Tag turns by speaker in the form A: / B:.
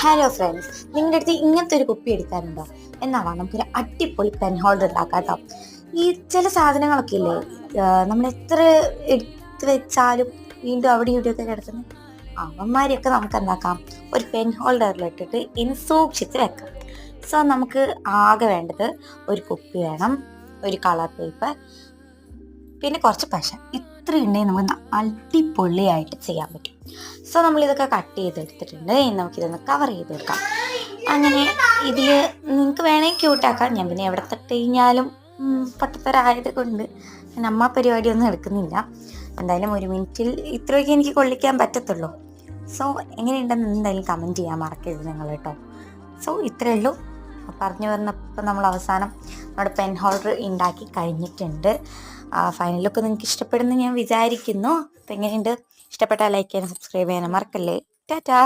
A: Hello friends, നിങ്ങളുടെ അടുത്ത് ഇങ്ങനത്തെ ഒരു കുപ്പി എടുക്കാനുണ്ടോ? എന്നാ വാ, നമുക്കൊരു അടിപൊളി പെൻ ഹോൾഡർ ഉണ്ടാക്കാം കേട്ടോ. ഈ ചില സാധനങ്ങളൊക്കെ ഇല്ലേ, നമ്മൾ എത്ര എടുത്ത് വെച്ചാലും വീണ്ടും അവിടെ ഇവിടെയൊക്കെ കിടക്കുന്നു. അവന്മാരെയൊക്കെ നമുക്ക് എന്താക്കാം, ഒരു പെൻ ഹോൾഡറിൽ ഇട്ടിട്ട് ഇനി സൂക്ഷിച്ച് വെക്കാം. സോ നമുക്ക് ആകെ വേണ്ടത് ഒരു കുപ്പി വേണം, ഒരു കളർ പേപ്പർ, പിന്നെ കുറച്ച് പശ. ഇത്ര ഉണ്ടെങ്കിൽ നമുക്ക് അടിപൊളിയായിട്ട് ചെയ്യാൻ പറ്റും. സോ നമ്മളിതൊക്കെ കട്ട് ചെയ്തെടുത്തിട്ടുണ്ട്. ഇനി നമുക്കിതൊന്ന് കവർ ചെയ്തെടുക്കാം. അങ്ങനെ ഇതിൽ നിങ്ങൾക്ക് വേണമെങ്കിൽ ക്യൂട്ടാക്കാം. ഞാൻ പിന്നെ എവിടെ തൊട്ട് കഴിഞ്ഞാലും പൊട്ടത്തരായത് കൊണ്ട് ഞാൻ അമ്മ പരിപാടിയൊന്നും എടുക്കുന്നില്ല. എന്തായാലും ഒരു മിനിറ്റിൽ ഇത്രയൊക്കെ എനിക്ക് കൊള്ളിക്കാൻ പറ്റത്തുള്ളൂ. സോ എങ്ങനെയുണ്ടെന്ന് എന്തായാലും കമൻറ്റ് ചെയ്യാൻ മറക്കരുത് നിങ്ങൾ കേട്ടോ. സോ ഇത്രയേ ഉള്ളൂ. പറഞ്ഞു വന്നപ്പോൾ നമ്മൾ അവസാനം നമ്മുടെ പെൻ ഹോൾഡർ ഉണ്ടാക്കി കഴിഞ്ഞിട്ടുണ്ട്. ഫൈനൽ ലുക്ക് നിങ്ങൾക്ക് ഇഷ്ടപ്പെടുമെന്ന് ഞാൻ വിചാരിക്കുന്നു. അപ്പോൾ എങ്ങനെയുണ്ട്? ഇഷ്ടപ്പെട്ടാൽ ലൈക്ക് ചെയ്യാനും സബ്സ്ക്രൈബ് ചെയ്യാനും മറക്കല്ലേ. ടാറ്റാ.